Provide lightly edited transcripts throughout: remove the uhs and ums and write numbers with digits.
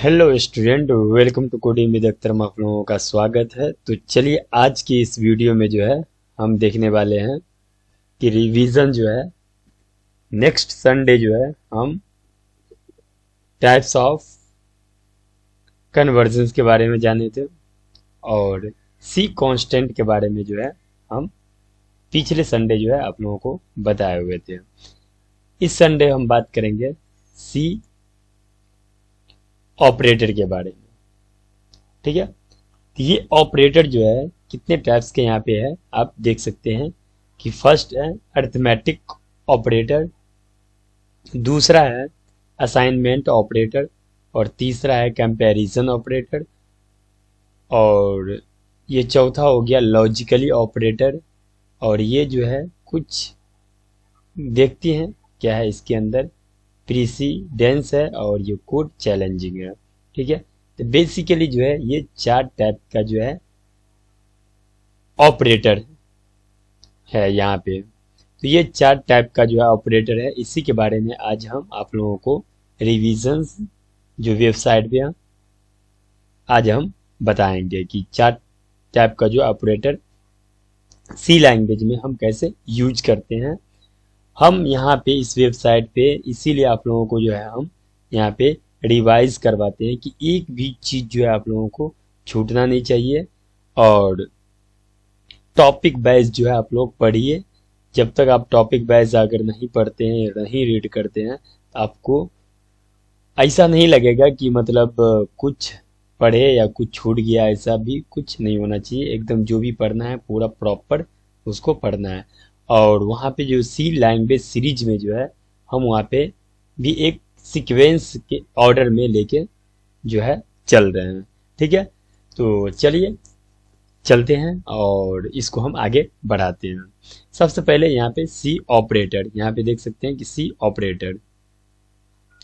Hello student, welcome to coding with Akhtar में आप लोगों का स्वागत है। तो चलिए आज की इस वीडियो में जो है हम देखने वाले हैं कि रिवीजन जो है नेक्स्ट संडे जो है हम टाइप्स ऑफ कन्वर्जन्स के बारे में जाने थे और सी कांस्टेंट के बारे में जो है हम पिछले संडे जो है आप लोगों को बताए हुए थे। इस संडे हम बात करेंगे सी ऑपरेटर के बारे में। ठीक है, तो ये ऑपरेटर जो है कितने टाइप्स के यहाँ पे है आप देख सकते हैं कि फर्स्ट है अरिथमेटिक ऑपरेटर, दूसरा है असाइनमेंट ऑपरेटर और तीसरा है कंपैरिजन ऑपरेटर और ये चौथा हो गया लॉजिकली ऑपरेटर। और ये जो है कुछ देखते हैं क्या है इसके अंदर, प्रीसीडेंस है और ये कोड चैलेंजिंग है। ठीक है, तो बेसिकली जो है ये चार टाइप का जो है ऑपरेटर है यहाँ पे। तो ये चार टाइप का जो है ऑपरेटर है, इसी के बारे में आज हम आप लोगों को रिवीजन्स जो वेबसाइट पे आज हम बताएंगे कि चार टाइप का जो ऑपरेटर सी लैंग्वेज में हम कैसे यूज करते हैं। हम यहाँ पे इस वेबसाइट पे इसीलिए आप लोगों को जो है हम यहाँ पे रिवाइज करवाते हैं कि एक भी चीज जो है आप लोगों को छूटना नहीं चाहिए और टॉपिक वाइज जो है आप लोग पढ़िए। जब तक आप टॉपिक वाइज अगर नहीं पढ़ते हैं नहीं रीड करते हैं तो आपको ऐसा नहीं लगेगा कि मतलब कुछ पढ़े या कुछ छूट गया, ऐसा भी कुछ नहीं होना चाहिए। एकदम जो भी पढ़ना है पूरा प्रॉपर उसको पढ़ना है। और वहाँ पे जो सी लैंग्वेज सीरीज में जो है हम वहाँ पे भी एक सीक्वेंस के ऑर्डर में लेके जो है चल रहे हैं। ठीक है, तो चलिए चलते हैं और इसको हम आगे बढ़ाते हैं। सबसे पहले यहाँ पे सी ऑपरेटर, यहाँ पे देख सकते हैं कि सी ऑपरेटर।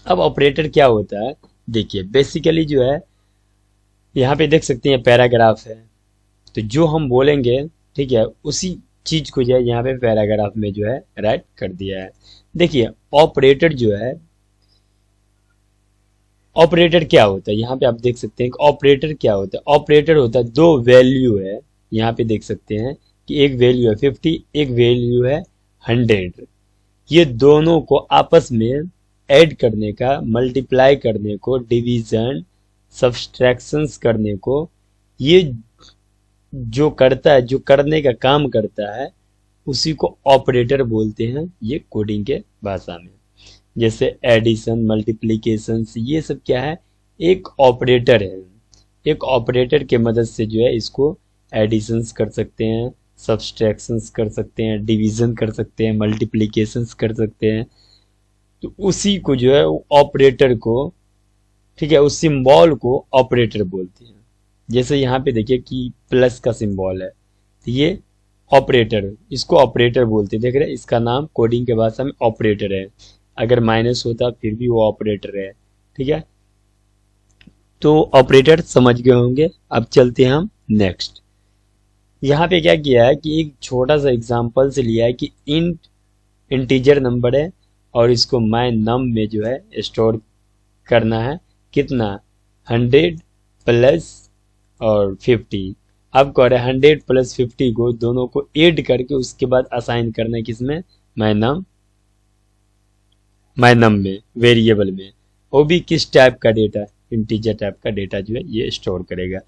अब ऑपरेटर क्या होता है देखिए, बेसिकली जो है यहाँ पे देख सकते हैं पैराग्राफ है, तो जो हम बोलेंगे ठीक है उसी चीज को जो है यहाँ पे पैराग्राफ में जो है राइट कर दिया है। देखिए ऑपरेटर जो है, ऑपरेटर क्या होता है यहाँ पे आप देख सकते हैं कि ऑपरेटर क्या होता है। ऑपरेटर होता है दो वैल्यू है, यहाँ पे देख सकते हैं कि एक वैल्यू है 50, एक वैल्यू है 100। ये दोनों को आपस में ऐड करने का, मल्टीप्लाई करने को, डिवीजन सब्सट्रैक्शंस करने को, ये जो करता है, जो करने का काम करता है उसी को ऑपरेटर बोलते हैं ये कोडिंग के भाषा में। जैसे एडिशन, मल्टीप्लिकेशन, ये सब क्या है एक ऑपरेटर है। एक ऑपरेटर के मदद से जो है इसको एडिशंस कर सकते हैं, सब्सट्रैक्शंस कर सकते हैं, डिवीजन कर सकते हैं, मल्टीप्लिकेशंस कर सकते हैं। तो उसी को जो है ऑपरेटर को, ठीक है, उस सिंबल को ऑपरेटर बोलते हैं। जैसे यहाँ पे देखिए कि प्लस का सिंबल है तो ये ऑपरेटर, इसको ऑपरेटर बोलते हैं। देख रहे हैं इसका नाम कोडिंग के भाषा में ऑपरेटर है। अगर माइनस होता फिर भी वो ऑपरेटर है। ठीक है, तो ऑपरेटर समझ गए होंगे। अब चलते हैं हम नेक्स्ट। यहाँ पे क्या किया है कि एक छोटा सा एग्जांपल से लिया है कि इंटीजर नंबर है और इसको माय नम में जो है स्टोर करना है। कितना 100 प्लस और 50। अब कह रहे हैं 100 प्लस 50 को दोनों को ऐड करके उसके बाद असाइन करना है किसमें, माय नम में, वेरिएबल में। वो भी किस टाइप का डेटा, इंटीजर टाइप का डेटा जो है ये स्टोर करेगा।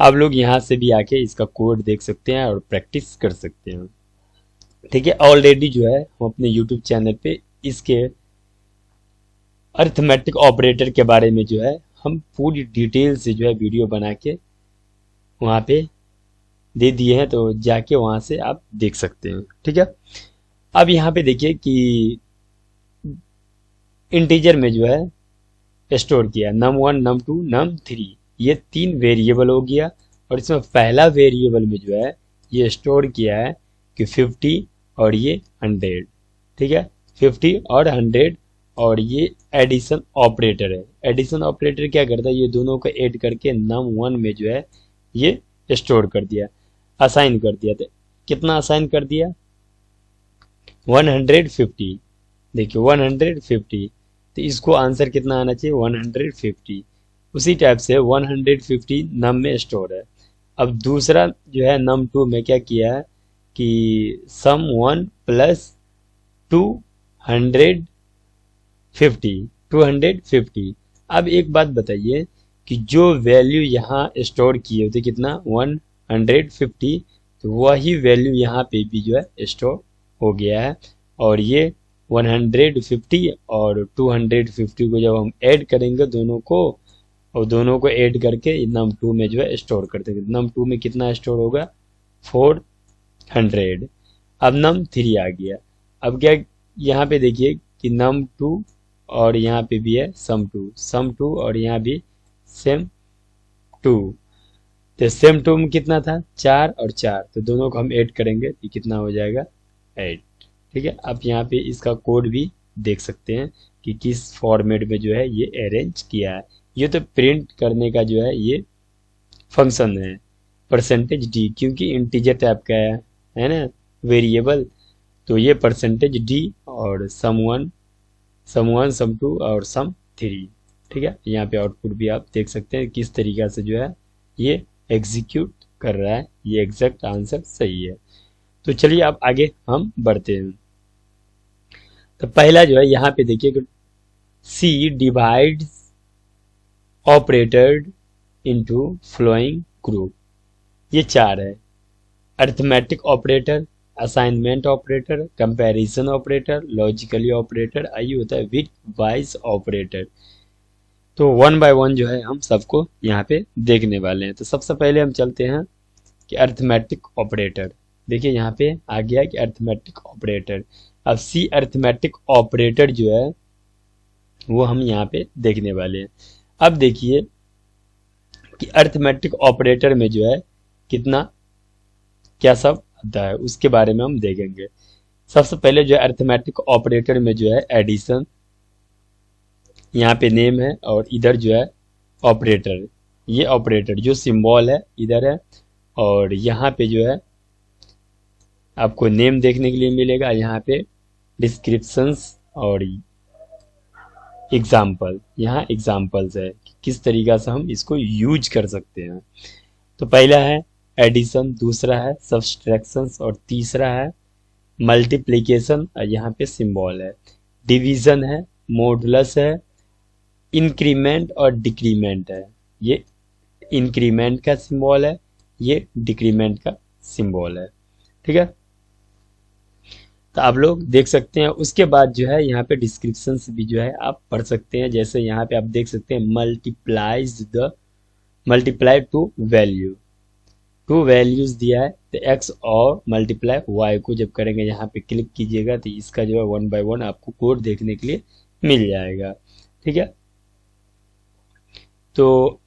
आप लोग यहाँ से भी आके इसका कोड देख सकते हैं और प्रैक्टिस कर सकते हैं। ठीक है, ऑलरेडी जो है हम अपने यूट्यूब चैनल पे इसके अरिथमेटिक ऑपरेटर के बारे में जो है हम पूरी डिटेल से जो है वीडियो बना के वहाँ पे दे दिए हैं, तो जाके वहाँ से आप देख सकते हैं। ठीक है, अब यहाँ पे देखिए कि इंटीजर में जो है स्टोर किया num1, num2, num3, ये 3 वेरिएबल हो गया। और इसमें पहला वेरिएबल में जो है ये स्टोर किया है कि 50 और ये 100। ठीक है, 50 और 100 और ये एडिशन ऑपरेटर है। एडिशन ऑपरेटर क्या करता है, ये दोनों को ऐड करके num1 में जो है ये स्टोर कर दिया, असाइन कर दिया। तो कितना असाइन कर दिया 150। देखिए 150, तो इसको आंसर कितना आना चाहिए 150। उसी टाइप से 150 नम में स्टोर है। अब दूसरा जो है नम 2 में क्या किया है कि सम 1 प्लस 250 250। अब एक बात बताइए कि जो वैल्यू यहाँ स्टोर किए होते कितना 150, तो वही वैल्यू यहाँ पे भी जो है स्टोर हो गया है। और ये 150 और 250 को जब हम ऐड करेंगे दोनों को, और दोनों को ऐड करके नम 2 में जो है स्टोर कर देंगे। नम 2 में कितना स्टोर होगा 400। अब नम 3 आ गया। अब क्या यहाँ पे देखिए कि नम 2 और यहाँ पे भी है सम 2 और यहाँ भी सेम 2। तो सेम 2 में कितना था 4 और 4, तो दोनों को हम ऐड करेंगे तो कितना हो जाएगा 8। ठीक है, आप यहाँ पे इसका कोड भी देख सकते हैं कि किस फॉर्मेट में जो है ये अरेंज किया है। ये तो प्रिंट करने का जो है ये फंक्शन है परसेंटेज डी, क्योंकि इंटीजर टाइप का है ना वेरिएबल। तो ये परसेंटेज डी और सम 1 सम 2 और सम 3। ठीक है, यहाँ पे आउटपुट भी आप देख सकते हैं किस तरीका से जो है ये एग्जीक्यूट कर रहा है। ये एग्जैक्ट आंसर सही है। तो चलिए अब आगे हम बढ़ते हैं। तो पहला जो है यहाँ पे देखिए C divides operated into following group. ये 4 है, arithmetic operator, assignment operator, comparison operator, logically operator, आइए होता है विथ वाइज ऑपरेटर। तो 1 बाय 1 जो है हम सबको यहाँ पे देखने वाले हैं। तो सबसे पहले हम चलते हैं कि अरिथमेटिक ऑपरेटर। देखिए यहाँ पे आ गया कि अरिथमेटिक ऑपरेटर। अब सी अरिथमेटिक ऑपरेटर जो है वो हम यहाँ पे देखने वाले हैं। अब देखिए कि अरिथमेटिक ऑपरेटर में जो है कितना क्या सब आता है उसके बारे में हम देखेंगे। सबसे पहले जो है अरिथमेटिक ऑपरेटर में जो है एडिशन, यहाँ पे नेम है और इधर जो है ऑपरेटर। ये ऑपरेटर जो सिंबल है इधर है, और यहाँ पे जो है आपको नेम देखने के लिए मिलेगा, यहाँ पे डिस्क्रिप्शंस और एग्जाम्पल, यहाँ एग्जाम्पल्स है कि किस तरीका से हम इसको यूज कर सकते हैं। तो पहला है एडिशन, दूसरा है सब्सट्रैक्शंस और तीसरा है मल्टीप्लिकेशन, और यहाँ पे सिंबल है। डिवीजन है, मॉडुलस है, इंक्रीमेंट और डिक्रीमेंट है। ये इंक्रीमेंट का सिंबल है, ये डिक्रीमेंट का सिंबल है। ठीक है, तो आप लोग देख सकते हैं। उसके बाद जो है यहाँ पे डिस्क्रिप्शंस भी जो है आप पढ़ सकते हैं। जैसे यहाँ पे आप देख सकते हैं मल्टीप्लाई टू वैल्यूज दिया है, तो एक्स और मल्टीप्लाई वाई को जब करेंगे यहाँ पे क्लिक कीजिएगा तो इसका जो है 1 बाय 1 आपको कोड देखने के लिए मिल जाएगा। ठीक है, तो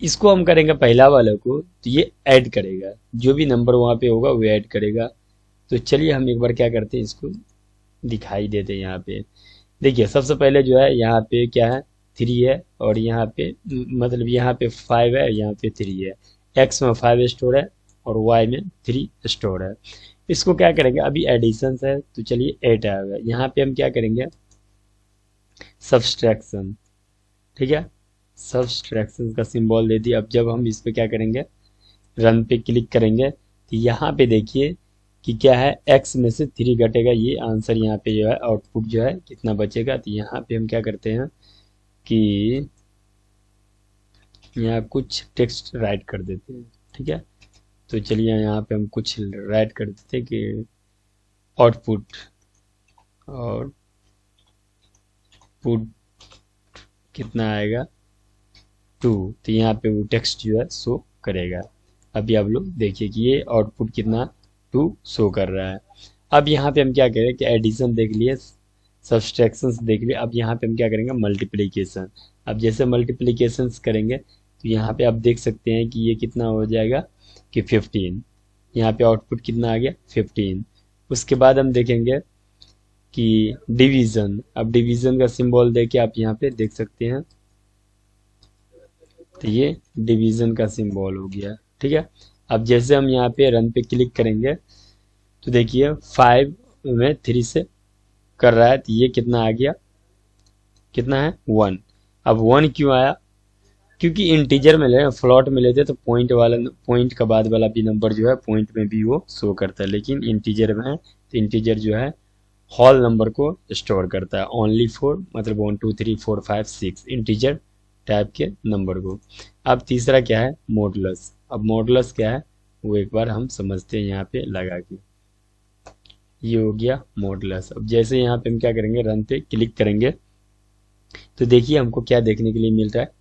इसको हम करेंगे पहला वाला को, तो ये ऐड करेगा, जो भी नंबर वहाँ पे होगा वो ऐड करेगा। तो चलिए हम एक बार क्या करते हैं इसको दिखाई देते हैं। यहाँ पे देखिए सबसे पहले जो है यहाँ पे क्या है 3 है, और यहाँ पे मतलब यहाँ पे 5 है, यहाँ पे 3 है। एक्स में 5 स्टोर है और वाई में 3 स्टोर है। इसको क्या करेंगे, अभी एडिशन है तो चलिए 8 आएगा। यहाँ पे हम क्या करेंगे सब्सट्रैक्शन। ठीक है, सब्सट्रैक्शन का सिंबल दे दिया। अब जब हम इस पे क्या करेंगे रन पे क्लिक करेंगे तो यहाँ पे देखिए कि क्या है x में से 3 घटेगा, ये आंसर यहाँ पे जो है आउटपुट जो है कितना बचेगा। तो यहाँ पे हम क्या करते हैं कि यहाँ कुछ टेक्स्ट राइट कर देते हैं। ठीक है, तो चलिए यहाँ पे हम कुछ राइट कर देते हैं कि आउटपुट कितना आएगा 2। तो यहाँ पे वो टेक्स्ट जो है शो करेगा। अभी आप लोग देखिए कि ये आउटपुट कितना 2 शो कर रहा है। अब यहाँ पे हम क्या करें कि एडिशन देख लिए, सब्सट्रैक्शंस देख लिए। अब यहाँ पे हम क्या करेंगे मल्टीप्लिकेशन। अब जैसे मल्टीप्लिकेशंस करेंगे तो यहाँ पे आप देख सकते हैं कि ये कितना हो जाएगा कि 15। यहाँ पे आउटपुट कितना आ गया 15। उसके बाद हम देखेंगे कि डिवीजन। अब डिवीजन का सिंबल देके आप यहाँ पे देख सकते हैं, तो ये डिवीजन का सिंबल हो गया। ठीक है, अब जैसे हम यहाँ पे रन पे क्लिक करेंगे तो देखिए 5 में 3 से कर रहा है, तो ये कितना आ गया, कितना है 1। अब 1 क्यों आया, क्योंकि इंटीजर में ले फ्लॉट में लेते तो पॉइंट वाला, पॉइंट का बाद वाला भी नंबर जो है पॉइंट में भी वो शो करता है, लेकिन इंटीजर में है तो इंटीजर जो है होल नंबर को स्टोर करता है, ओनली फॉर मतलब 1 2 3 4 5 6 इंटीजर टाइप के नंबर को। अब तीसरा क्या है, मॉडुलस। अब मॉडुलस क्या है वो एक बार हम समझते हैं यहाँ पे लगा के। ये हो गया मॉडुलस। अब जैसे यहाँ पे हम क्या करेंगे, रन पे क्लिक करेंगे तो देखिए हमको क्या देखने के लिए मिल रहा है,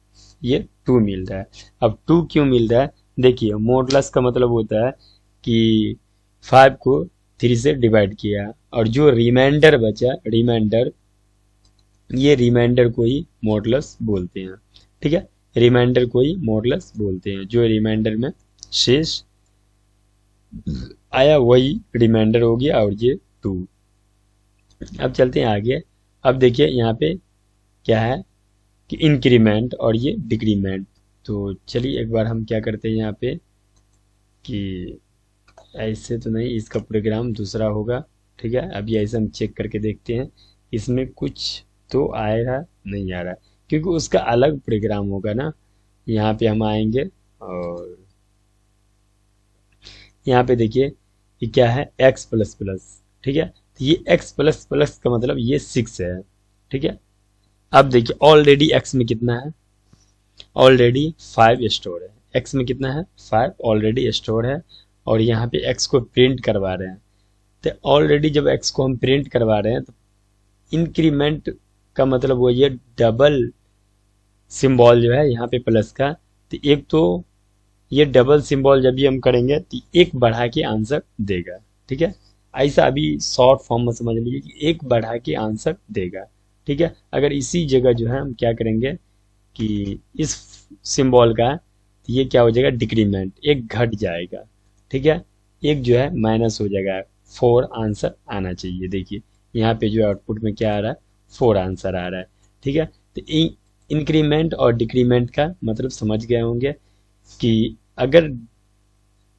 ये 2 मिल रहा है। अब 2 क्यों मिल रहा है, देखिए मॉडुलस का मतलब होता है कि 5 को 3 से डिवाइड किया और जो रिमाइंडर बचा, रिमाइंडर, ये रिमाइंडर को ही मॉडुलस बोलते हैं। ठीक है, रिमाइंडर को ही मॉडुलस बोलते हैं, जो रिमाइंडर में शेष आया वही रिमाइंडर हो गया और ये 2। अब चलते हैं आगे। अब देखिए यहाँ पे क्या है कि इंक्रीमेंट और ये डिक्रीमेंट। तो चलिए एक बार हम क्या करते हैं यहाँ पे कि ऐसे तो नहीं, इसका प्रोग्राम दूसरा होगा। ठीक है, अभी ऐसे हम चेक करके देखते हैं इसमें कुछ तो आ रहा नहीं आ रहा, क्योंकि उसका अलग प्रोग्राम होगा ना। यहाँ पे हम आएंगे और यहाँ पे देखिए ये क्या है, x प्लस प्लस। ठीक है, तो ये x प्लस प्लस का मतलब ये 6 है। ठीक है, अब देखिए ऑलरेडी x में कितना है, ऑलरेडी 5 स्टोर है। x में कितना है, 5 ऑलरेडी स्टोर है और यहाँ पे x को प्रिंट करवा रहे हैं। तो ऑलरेडी जब x को हम प्रिंट करवा रहे हैं तो इंक्रीमेंट का मतलब वो ये डबल सिंबल जो है यहाँ पे प्लस का, तो एक तो ये डबल सिंबल जब भी हम करेंगे तो एक बढ़ा के आंसर देगा। ठीक है, ऐसा अभी शॉर्ट फॉर्म में समझ लीजिए कि एक बढ़ा के आंसर देगा। ठीक है, अगर इसी जगह जो है हम क्या करेंगे कि इस सिंबल का तो ये क्या हो जाएगा, डिक्रीमेंट, एक घट जाएगा। ठीक है, एक जो है माइनस हो जाएगा, 4 आंसर आना चाहिए। देखिए यहाँ पे जो आउटपुट में क्या आ रहा है, 4 आंसर आ रहा है। ठीक है, तो इंक्रीमेंट और डिक्रीमेंट का मतलब समझ गए होंगे कि अगर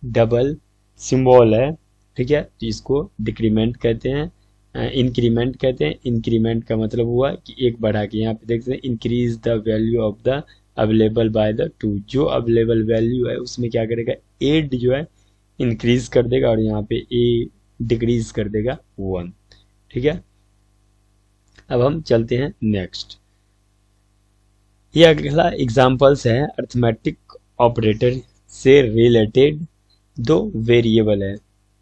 डबल सिंबल है, ठीक है, तो इसको डिक्रीमेंट कहते हैं, इंक्रीमेंट कहते हैं। इंक्रीमेंट का मतलब हुआ कि एक बढ़ा के, यहाँ पे देखते हैं increase the value of the available by the 2, जो अवेलेबल वैल्यू है उसमें क्या करेगा, 8 जो है इंक्रीज कर देगा और यहाँ पे ए डिक्रीज कर देगा 1। ठीक है, अब हम चलते हैं नेक्स्ट। ये अगला एग्जांपल्स है अर्थमेटिक ऑपरेटर से रिलेटेड। 2 वेरिएबल है,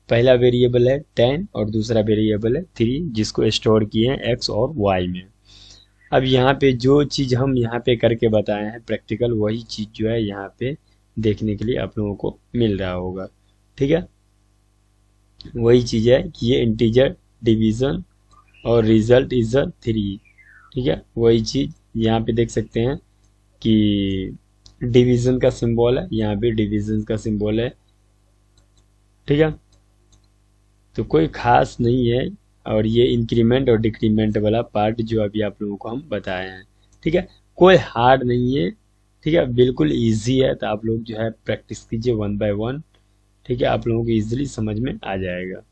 पहला वेरिएबल है 10 और दूसरा वेरिएबल है 3, जिसको स्टोर किए हैं x और y में। अब यहाँ पे जो चीज़ हम यहाँ पे करके बताए हैं प्रैक्टिकल, वही चीज़ जो है यहाँ पे देखने के लिए आप लोगों को मिल रहा होगा। ठीक है, वही चीज़ है कि ये इंटीजर डिवीज़न और रिजल्ट इज 3। ठीक है, वही चीज़ यहाँ पे देख सकते हैं कि डिवीज़न का सिंबल है, यहाँ पे डिवीज़न का सिंबल है। ठीक है, तो कोई खास नहीं है, और ये इंक्रीमेंट और डिक्रीमेंट वाला पार्ट जो अभी आप लोगों को हम बताए हैं। ठीक है, कोई हार्ड नहीं है। ठीक है, बिल्कुल इजी है, तो आप लोग जो है प्रैक्टिस कीजिए 1 बाय 1। ठीक है, आप लोगों को इजीली समझ में आ जाएगा।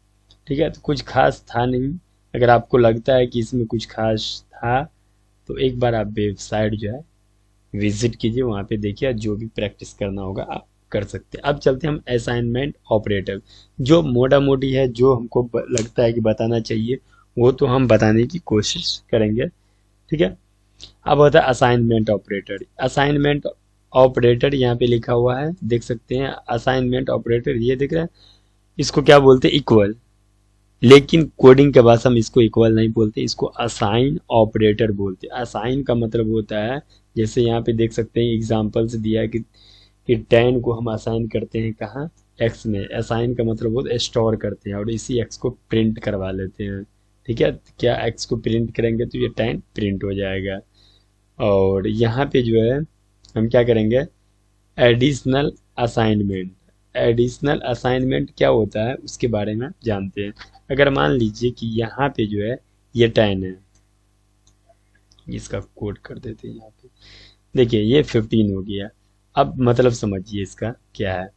ठीक है, तो कुछ खास था नहीं। अगर आपको लगता है कि इसमें कुछ खास था तो एक बार आप वेबसाइट जो है विजिट कीजिए, वहाँ पे देखिए, जो भी प्रैक्टिस करना होगा आप कर सकते हैं। अब चलते हैं हम असाइनमेंट ऑपरेटर, जो मोटा मोटी है, जो हमको लगता है कि बताना चाहिए वो तो हम बताने की कोशिश करेंगे। ठीक है, अब होता है असाइनमेंट ऑपरेटर। असाइनमेंट ऑपरेटर यहाँ पे लिखा हुआ है, देख सकते हैं। असाइनमेंट ऑपरेटर ये दिख रहा है, इसको क्या बोलते हैं, इक्वल, लेकिन कोडिंग के भाषा में इसको इक्वल नहीं बोलते, इसको असाइन ऑपरेटर बोलते हैं। असाइन का मतलब होता है, जैसे यहाँ पे देख सकते हैं एग्जांपल्स दिया है कि 10 को हम असाइन करते हैं कहाँ, x में। असाइन का मतलब होता है स्टोर करते हैं और इसी x को प्रिंट करवा लेते हैं। ठीक है, क्या x को प्रिंट करेंगे तो ये 10 प्रिंट हो जाएगा। और यहाँ पे जो है हम क्या करेंगे, एडिशनल असाइनमेंट। एडिशनल असाइनमेंट क्या होता है उसके बारे में जानते हैं। अगर मान लीजिए कि यहाँ पे जो है ये 10 है, इसका कोड कर देते हैं यहाँ पे, देखिए ये 15 हो गया। अब मतलब समझिए इसका क्या है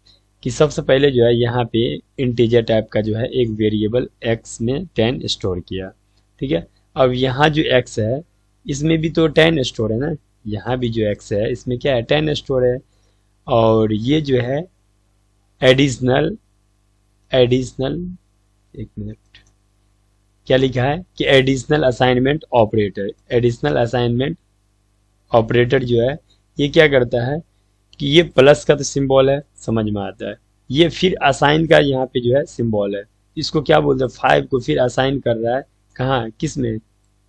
कि सबसे पहले जो है यहाँ पे इंटीजर टाइप का जो है एक वेरिएबल x में 10 स्टोर किया। ठीक है, अब यहाँ जो x है इसमें भी तो 10 स्टोर है ना, यहाँ भी जो x है इसमें क्या है 10 स्टोर है। और ये जो है एडिशनल एडिशनल एक मिनट क्या लिखा है कि additional assignment operator. Additional assignment operator जो है ये क्या करता है कि ये प्लस का तो सिंबल है, समझ में आता है। ये फिर असाइन का यहाँ पे जो है सिंबल है, इसको क्या बोलते हैं 5 को फिर असाइन कर रहा है कहाँ, किस में,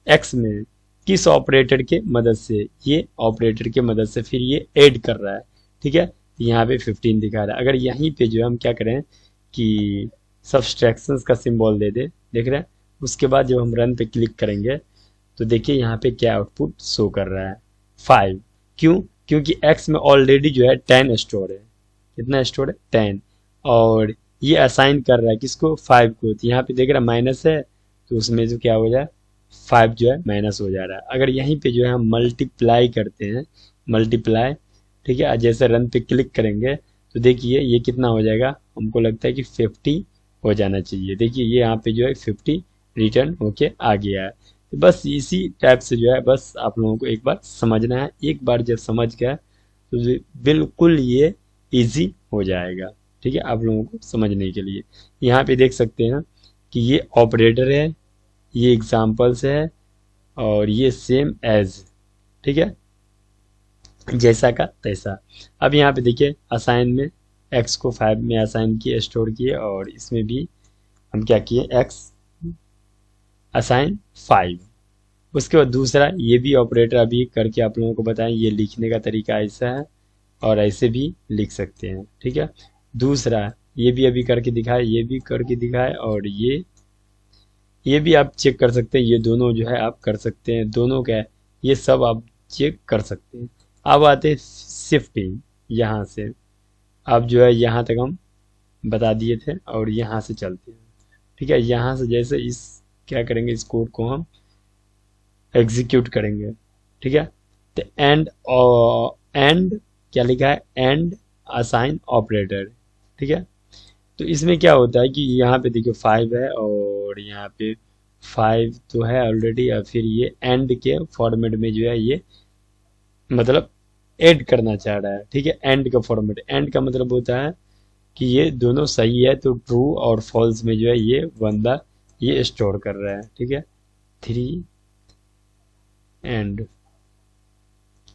एक्स में। किस ऑपरेटर के मदद से, ये ऑपरेटर के मदद से फिर ये ऐड कर रहा है। ठीक है, यहाँ पे 15 दिखा रहा है। अगर यहीं पे जो हम क्या करें कि सब्सट्रैक्शंस का सिंबल दे दे, देख रहे हैं, उसके बाद जब हम रन पे क्लिक करेंगे तो देखिए यहाँ पे क्या आउटपुट शो कर रहा है 5। क्यों, क्योंकि x में ऑलरेडी जो है 10 स्टोर है। कितना स्टोर है 10, और ये असाइन कर रहा है किसको 5 को। तो यहाँ पे देख रहा है माइनस है, तो उसमें जो क्या हो जाए 5 जो है माइनस हो जा रहा है। अगर यहीं पे जो है हम मल्टीप्लाई करते हैं, मल्टीप्लाई, ठीक है, जैसे रन पे क्लिक करेंगे तो देखिए ये कितना हो जाएगा, हमको लगता है कि 50 हो जाना चाहिए। देखिए ये यहाँ पे जो है 50 रिटर्न होके आ गया है। तो बस इसी टाइप से जो है बस आप लोगों को एक बार समझना है। एक बार जब समझ गया तो बिल्कुल ये इजी हो जाएगा। ठीक है, आप लोगों को समझने के लिए यहाँ पे देख सकते हैं कि ये ऑपरेटर है, ये एग्जाम्पल्स है, और ये सेम एज, ठीक है, जैसा का तैसा। अब यहाँ पे देखिए असाइन में x को 5 में असाइन किए, स्टोर किए, और इसमें भी हम क्या किए x असाइन 5। उसके बाद दूसरा ये भी ऑपरेटर अभी करके आप लोगों को बताएं, ये लिखने का तरीका ऐसा है और ऐसे भी लिख सकते हैं। ठीक है, दूसरा ये भी अभी करके दिखाए, ये भी करके दिखाए, और ये भी आप चेक कर सकते हैं। ये दोनों जो है आप कर सकते हैं, दोनों क्या है ये सब आप चेक कर सकते हैं। अब आते हैं शिफ्टिंग, यहाँ से अब जो है यहाँ तक हम बता दिए थे, और यहाँ से चलते हैं। ठीक है, यहाँ से जैसे इस क्या करेंगे, इस कोड को हम एग्जीक्यूट करेंगे। ठीक है, तो एंड क्या लिखा है, एंड असाइन ऑपरेटर। ठीक है, तो इसमें क्या होता है कि यहाँ पे देखिए 5 है, और यहाँ पे 5 तो है ऑलरेडी, और फिर ये एंड के फॉर्मेट में जो है ये मतलब ऐड करना चाह रहा है। ठीक है, एंड का फॉर्मेट, एंड का मतलब होता है कि ये दोनों सही है तो ट्रू, और फॉल्स में जो है ये बंदा ये स्टोर कर रहा है। ठीक है, 3 एंड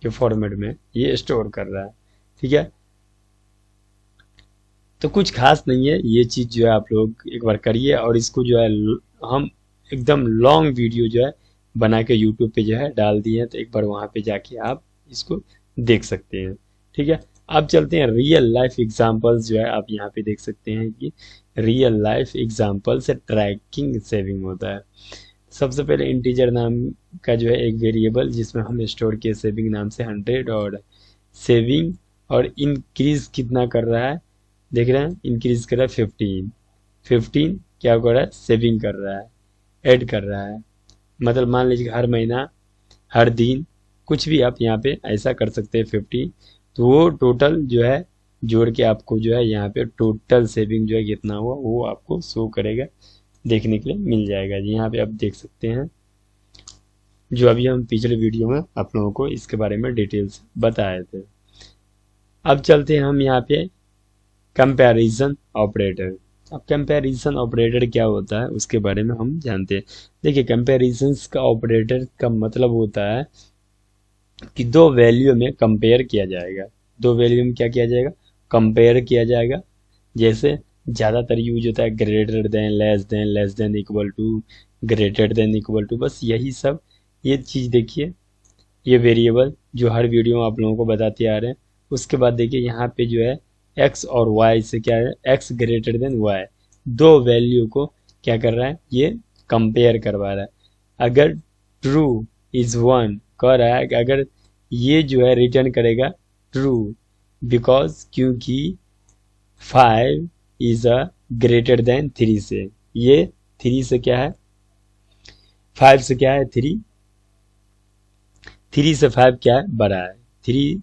के फॉर्मेट में ये स्टोर कर रहा है। ठीक है, तो कुछ खास नहीं है, ये चीज जो है आप लोग एक बार करिए, और इसको जो है हम एकदम लॉन्ग वीडियो जो है बना के यूट्यूब पे जो है डाल दिए हैं, तो एक बार वहां पे जाके आप इसको देख सकते हैं। ठीक है, अब चलते हैं रियल लाइफ एग्जांपल्स जो है आप यहाँ पे देख सकते हैं कि रियल लाइफ एग्जांपल से ट्रैकिंग सेविंग होता है। सबसे पहले इंटीजर नाम का जो है एक वेरिएबल जिसमें हम स्टोर किए सेविंग नाम से 100, और सेविंग और इंक्रीज कितना कर रहा है, देख रहे हैं इंक्रीज कर रहा है 15 क्या कर रहा है, सेविंग कर रहा है, ऐड कर रहा है। मतलब मान लीजिए हर महीना, हर दिन, कुछ भी आप यहाँ पे ऐसा कर सकते हैं 50, तो वो टोटल जो है जोड़ के आपको जो है यहाँ पे टोटल सेविंग जो है कितना हुआ वो आपको शो करेगा, देखने के लिए मिल जाएगा। यहाँ पे आप देख सकते हैं जो अभी हम पिछले वीडियो में आप लोगों को इसके बारे में डिटेल्स बताए थे। अब चलते हैं हम यहाँ पे कंपैरिजन ऑपरेटर। अब कंपैरिजन ऑपरेटर क्या होता है उसके बारे में हम जानते हैं। देखिए कंपैरिजन का ऑपरेटर का मतलब होता है कि दो वैल्यू में कंपेयर किया जाएगा। दो वैल्यू में क्या किया जाएगा, कंपेयर किया जाएगा। जैसे ज़्यादातर यूज होता है greater than, less than, equal to, greater than, equal to, बस यही सब। ये चीज़ देखिए, ये वेरिएबल जो हर वीडियो में आप लोगों को बताते आ रहे हैं। उसके बाद देखिए यहाँ पे जो है एक्स और वाई से क्या है, एक्स ग्रेटर देन वाई, दो वैल्यू को क्या कर रहा है, ये कंपेयर करवा रहा है। अगर ट्रू इज 1 कह रहा है, अगर ये जो है रिटर्न करेगा ट्रू, बिकॉज क्योंकि 5 इज अ ग्रेटर देन 3 से, ये 3 से क्या है, 5 से क्या है, 3 से 5 क्या है, बड़ा है, 3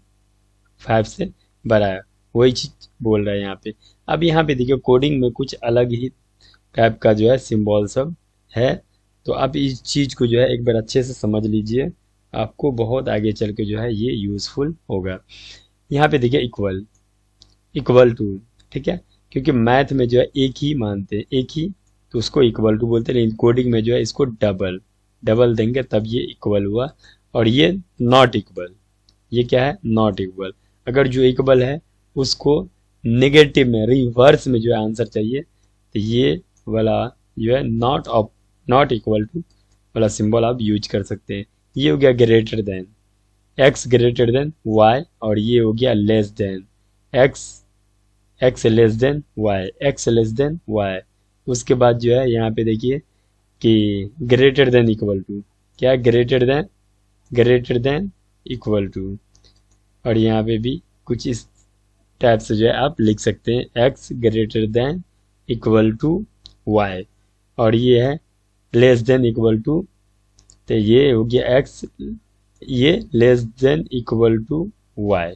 5 से बड़ा है, वही चीज बोल रहा है यहाँ पे। अब यहाँ पे देखिए कोडिंग में कुछ अलग ही टाइप का जो है सिंबल सब है, तो आप इस चीज को जो है एक बार अच्छे से समझ लीजिए, आपको बहुत आगे चल के जो है ये यूजफुल होगा। यहाँ पे देखिए इक्वल, इक्वल टू, ठीक है, क्योंकि मैथ में जो है एक ही मानते हैं, एक ही, तो उसको इक्वल टू बोलते हैं, लेकिन कोडिंग में जो है इसको डबल, डबल देंगे तब ये इक्वल हुआ। और ये नॉट इक्वल, ये क्या है, नॉट इक्वल। अगर जो इक्वल है उसको नेगेटिव में, रिवर्स में जो है आंसर चाहिए, तो ये वाला जो है नॉट इक्वल टू वाला सिंबल आप यूज कर सकते हैं। ये हो गया greater than, x greater than y, और ये हो गया less than x, x less than y, x less than y. उसके बाद जो है यहाँ पे देखिए कि ग्रेटर देन इक्वल टू, क्या, ग्रेटर देन इक्वल टू। और यहाँ पे भी कुछ इस टाइप से जो है आप लिख सकते हैं, x greater than equal to y, और ये है लेस देन इक्वल टू, तो ये हो गया एक्स, ये less than equal to y,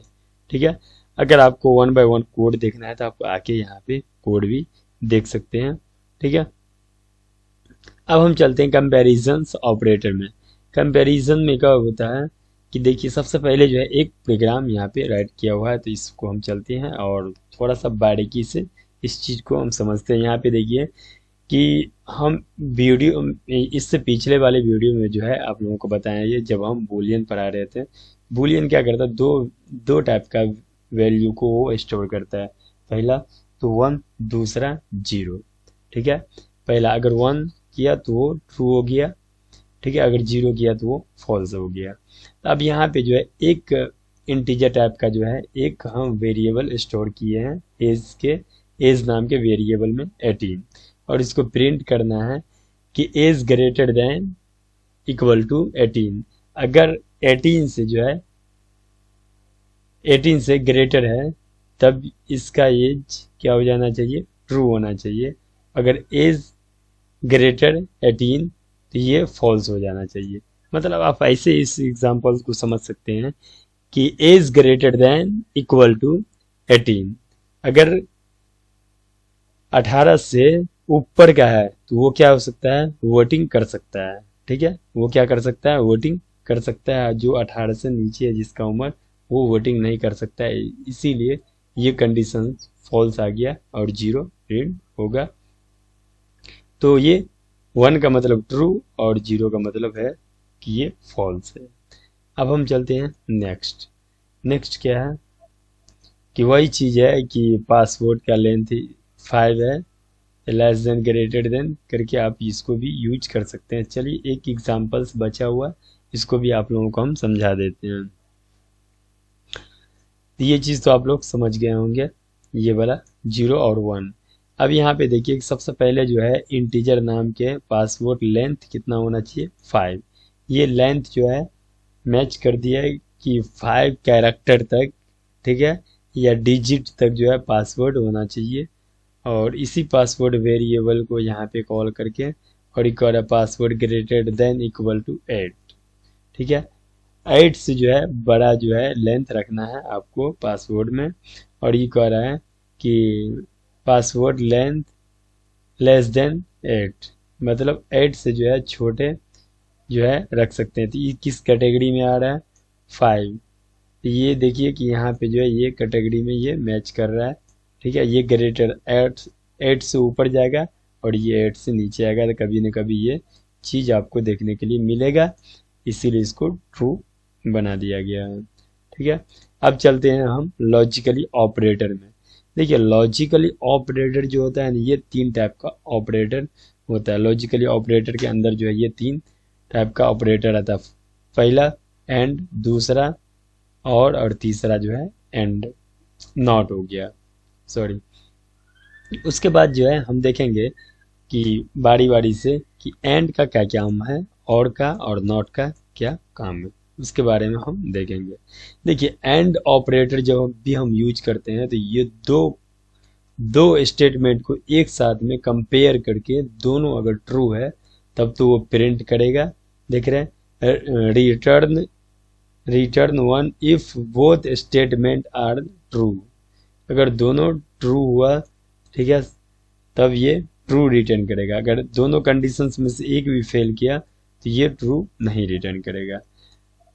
ठीक है। अगर आपको 1 बाय 1 कोड देखना है तो आप आके यहाँ पे कोड भी देख सकते हैं, ठीक है। अब हम चलते हैं कंपैरिजंस ऑपरेटर में। कंपैरिजन में क्या होता है कि देखिए सबसे पहले जो है एक प्रोग्राम यहाँ पे राइट किया हुआ है, तो इसको हम चलते हैं और थोड़ा सा बारीकी से इस चीज़ को हम समझते हैं। यहाँ पे देखिए कि हम वीडियो, इससे पिछले वाले वीडियो में जो है आप लोगों को बताया, ये जब हम बूलियन पढ़ा रहे थे, बूलियन क्या करता है, दो टाइप का वैल्यू को वो स्टोर करता है। पहला तो 1, दूसरा 0, ठीक है। पहला अगर 1 किया तो वो ट्रू हो गया, ठीक है, अगर 0 किया तो वो फॉल्स हो गया। अब यहाँ पे जो है एक इंटीजर टाइप का जो है एक हम वेरिएबल स्टोर किए हैं एज नाम के वेरिएबल में 18, और इसको प्रिंट करना है कि age greater than equal to 18। अगर 18 से जो है 18 से ग्रेटर है तब इसका एज क्या हो जाना चाहिए, ट्रू होना चाहिए। अगर एज ग्रेटर 18 तो ये फॉल्स हो जाना चाहिए। मतलब आप ऐसे इस एग्जांपल को समझ सकते हैं कि age greater than equal to 18, अगर 18 से ऊपर का है तो वो क्या हो सकता है, वोटिंग कर सकता है, ठीक है, वो क्या कर सकता है, वोटिंग कर सकता है। जो 18 से नीचे है जिसका उम्र, वो वोटिंग नहीं कर सकता है, इसीलिए ये कंडीशन फॉल्स आ गया और 0 प्रिंट होगा। तो ये 1 का मतलब ट्रू और 0 का मतलब है कि ये फॉल्स है। अब हम चलते हैं नेक्स्ट क्या है कि वही चीज़ है कि पासवर्ड का लेंथ 5 है, लेस देन ग्रेटर देन करके आप इसको भी यूज कर सकते हैं। चलिए एक एग्जांपल्स बचा हुआ, इसको भी आप लोगों को हम समझा देते हैं। ये चीज़ तो आप लोग समझ गए होंगे, ये वाला 0 और 1। अब यहाँ पे देखिए सबसे पहले जो है इंटीजर नाम के पासवर्ड लेंथ कितना होना चाहिए, 5। ये लेंथ जो है मैच कर दिया है कि 5 कैरेक्टर तक, ठीक है, या डिजिट तक जो है पासवर्ड होना चाहिए। और इसी पासवर्ड वेरिएबल को यहाँ पे कॉल करके और एक और password greater than equal to 8, ठीक है। 8 से जो है बड़ा जो है लेंथ रखना है आपको पासवर्ड में। और ये कह रहा है कि पासवर्ड लेंथ लेस देन 8, मतलब 8 से जो है छोटे जो है रख सकते हैं। तो ये किस कैटेगरी में आ रहा है, 5। तो ये देखिए कि यहाँ पे जो है ये कैटेगरी में ये मैच कर रहा है, ठीक है। ये ग्रेटर 8 से ऊपर जाएगा और ये 8 से नीचे आएगा, तो कभी न कभी ये चीज़ आपको देखने के लिए मिलेगा, इसीलिए इसको ट्रू बना दिया गया है, ठीक है। अब चलते हैं हम लॉजिकली ऑपरेटर में। देखिए लॉजिकली ऑपरेटर जो होता है ना, ये 3 टाइप का ऑपरेटर होता है। लॉजिकली ऑपरेटर के अंदर जो है ये 3 टाइप का ऑपरेटर आता है। पहला एंड, दूसरा और तीसरा जो है एंड नॉट हो गया, सॉरी। उसके बाद जो है हम देखेंगे कि बारी बारी से कि एंड का क्या काम है, और का और नॉट का क्या काम है, उसके बारे में हम देखेंगे। देखिए एंड ऑपरेटर जब भी हम यूज करते हैं तो ये दो स्टेटमेंट को एक साथ में कंपेयर करके दोनों अगर ट्रू है तब तो वो प्रिंट करेगा। देख रहे हैं, return 1 if both statement are true. अगर दोनों ट्रू हुआ, ठीक है, तब ये ट्रू रिटर्न करेगा। अगर दोनों कंडीशंस में से एक भी फेल किया तो ये ट्रू नहीं रिटर्न करेगा।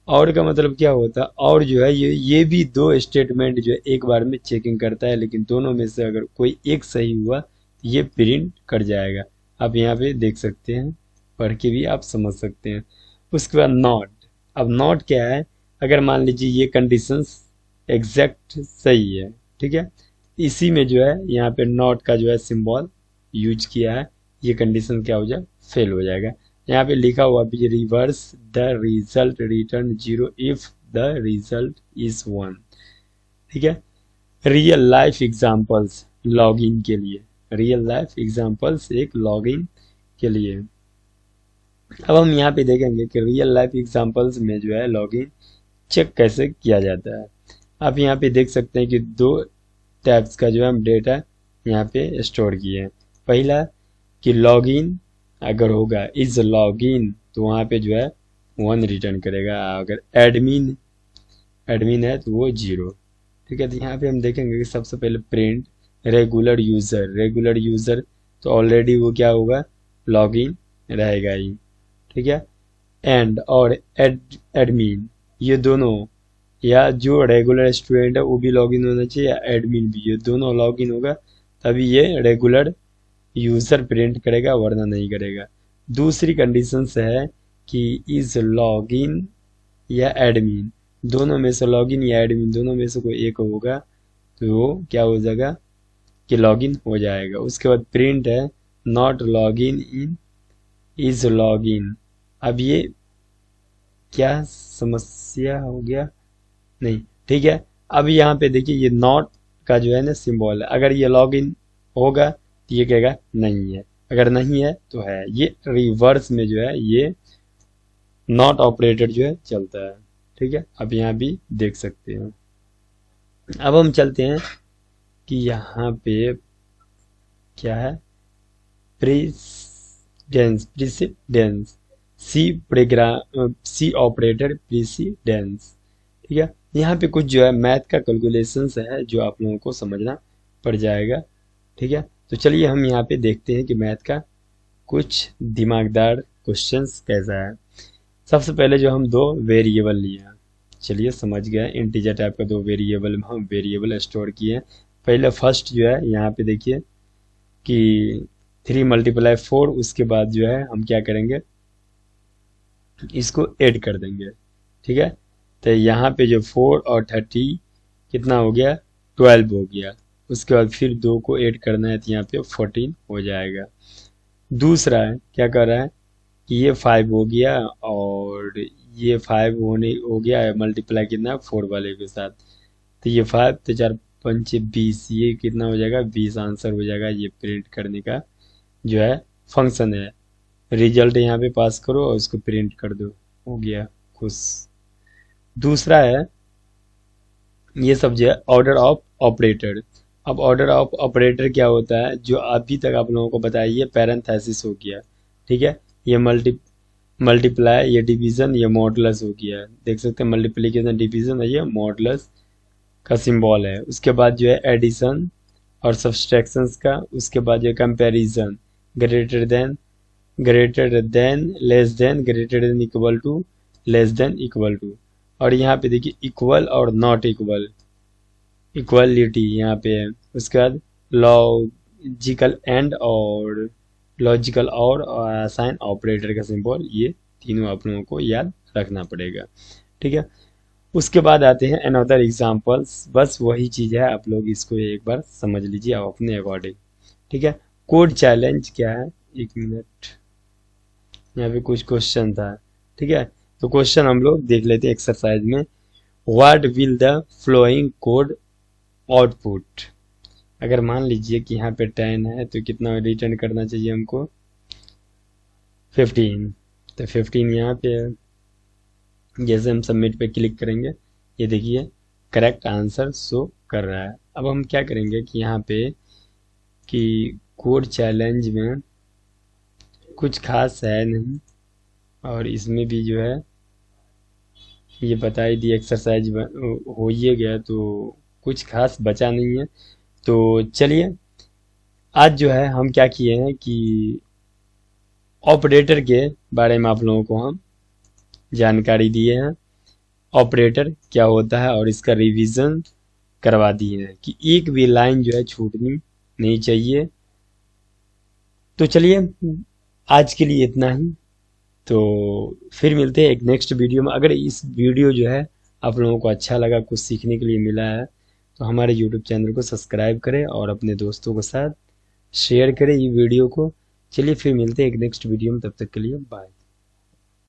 और का मतलब क्या होता है, और जो है ये भी दो स्टेटमेंट जो है एक बार में चेकिंग करता है, लेकिन दोनों में से अगर कोई एक सही हुआ तो ये प्रिंट कर जाएगा। आप यहाँ पे देख सकते हैं, पढ़ के भी आप समझ सकते हैं। उसके बाद नॉट। अब नॉट क्या है, अगर मान लीजिए ये कंडीशंस एग्जैक्ट सही है, ठीक है, इसी में जो है यहाँ पे नॉट का जो है सिंबल यूज किया है, ये कंडीशन क्या हो जाए, फेल हो जाएगा। यहाँ पे लिखा हुआ भी reverse the result return 0 if the result is 1, ठीक है। रियल लाइफ एग्जांपल्स लॉगिन के लिए, रियल लाइफ एग्जांपल्स एक लॉगिन के लिए। अब हम यहाँ पे देखेंगे कि रियल लाइफ एग्जांपल्स में जो है लॉगिन चेक कैसे किया जाता है। आप यहाँ पे देख सकते हैं कि दो टैब्स का जो है हम डेटा यहाँ पे स्टोर किए हैं। पहला कि लॉगिन अगर होगा इज लॉगिन तो वहाँ पे जो है 1 रिटर्न करेगा, अगर एडमिन एडमिन है तो वो 0, ठीक है। तो यहाँ पे हम देखेंगे कि सबसे पहले प्रिंट रेगुलर यूजर तो ऑलरेडी वो क्या होगा, लॉगिन रहेगा ही, ठीक है। एंड और एडमिन, ये दोनों, या जो रेगुलर स्टूडेंट है वो भी लॉगिन होना चाहिए या एडमिन भी, ये दोनों लॉगिन होगा तभी ये रेगुलर यूजर प्रिंट करेगा, वरना नहीं करेगा। दूसरी कंडीशन है कि इज लॉगिन या एडमिन, दोनों में से लॉगिन या एडमिन दोनों में से कोई एक होगा तो वो क्या हो जाएगा कि लॉगिन हो जाएगा। उसके बाद प्रिंट है not login in is login. अब ये क्या समस्या हो गया, नहीं, ठीक है। अब यहाँ पे देखिए ये नॉट का जो है ना सिंबल है, अगर ये लॉगिन होगा तो ये कहेगा नहीं है, अगर नहीं है तो है। ये रिवर्स में जो है ये नॉट ऑपरेटर जो है चलता है, ठीक है। अब यहाँ भी देख सकते हैं। अब हम चलते हैं कि यहाँ पे क्या है, प्रेसिडेंस सी ऑपरेटर प्रेसिडेंस, ठीक है। यहाँ पे कुछ जो है मैथ का कैलकुलेशंस है जो आप लोगों को समझना पड़ जाएगा, ठीक है। तो चलिए हम यहाँ पे देखते हैं कि मैथ का कुछ दिमागदार क्वेश्चंस कैसा है। सबसे पहले जो हम दो वेरिएबल लिए हैं, चलिए समझ गए, इंटीजर टाइप का दो वेरिएबल में हम वेरिएबल स्टोर किए हैं। पहले फर्स्ट जो है यहाँ पे देखिए कि 3 × 4, उसके बाद जो है हम क्या करेंगे, इसको ऐड कर देंगे, ठीक है। तो यहाँ पे जो 4 और 30 कितना हो गया, 12 हो गया। उसके बाद फिर 2 को ऐड करना है तो यहाँ पे 14 हो जाएगा। दूसरा है क्या कर रहा है कि ये 5 हो गया और ये 5 हो गया है मल्टीप्लाई कितना 4 वाले के साथ, तो ये 5 तो 4 5 20, ये कितना हो जाएगा 20 आंसर हो जाएगा। ये प्रिंट करने का जो है फंक्शन है। रिजल्ट यहाँ पे पास करो और उसको प्रिंट कर दो, हो गया खुश। दूसरा है ये सब जो है ऑर्डर ऑफ ऑपरेटर। अब ऑर्डर ऑफ ऑपरेटर क्या होता है, जो अभी तक आप लोगों को बताइए पैरेंथेसिस हो गया, ठीक है। ये मल्टीप्लाई, ये डिवीजन, ये मॉडुलस हो गया, देख सकते हैं मल्टीप्लिकेशन डिवीजन है, ये मॉडुलस का सिंबल है। उसके बाद जो है एडिशन और सब्सट्रैक्शंस का, उसके बाद जो है comparison, greater than less than, greater than equal to, less than equal to. और यहाँ पे देखिए इक्वल और नॉट इक्वल, इक्वलिटी यहाँ पे है। उसके बाद लॉजिकल एंड और लॉजिकल और साइन ऑपरेटर का सिंबल, ये तीनों आप लोगों को याद रखना पड़ेगा, ठीक है। उसके बाद आते हैं अनदर एग्जांपल्स, बस वही चीज़ है, आप लोग इसको एक बार समझ लीजिए आप अपने अकॉर्डिंग, ठीक है। कोड चैलेंज क्या है, 1 मिनट, यहाँ पे कुछ क्वेश्चन था, ठीक है। तो क्वेश्चन हम लोग देख लेते हैं एक्सरसाइज में। What will the flowing code output. अगर मान लीजिए कि यहाँ पे 10 है तो कितना रिटर्न करना चाहिए हमको, 15, तो 15 यहाँ पे है। जैसे हम सबमिट पे क्लिक करेंगे ये देखिए करेक्ट आंसर शो कर रहा है। अब हम क्या करेंगे कि यहाँ पे कि कोड चैलेंज में कुछ खास है नहीं, और इसमें भी जो है ये बता ही दी एक्सरसाइज हो ही गया, तो कुछ खास बचा नहीं है। तो चलिए आज जो है हम क्या किए हैं कि ऑपरेटर के बारे में आप लोगों को हम जानकारी दिए हैं। ऑपरेटर क्या होता है और इसका रिवीजन करवा दिए हैं कि एक भी लाइन जो है छूटनी नहीं चाहिए। तो चलिए आज के लिए इतना ही। तो फिर मिलते हैं एक नेक्स्ट वीडियो में। अगर इस वीडियो जो है आप लोगों को अच्छा लगा, कुछ सीखने के लिए मिला है, तो हमारे यूट्यूब चैनल को सब्सक्राइब करें और अपने दोस्तों के साथ शेयर करें ये वीडियो को। चलिए फिर मिलते हैं एक नेक्स्ट वीडियो में, तब तक के लिए बाय।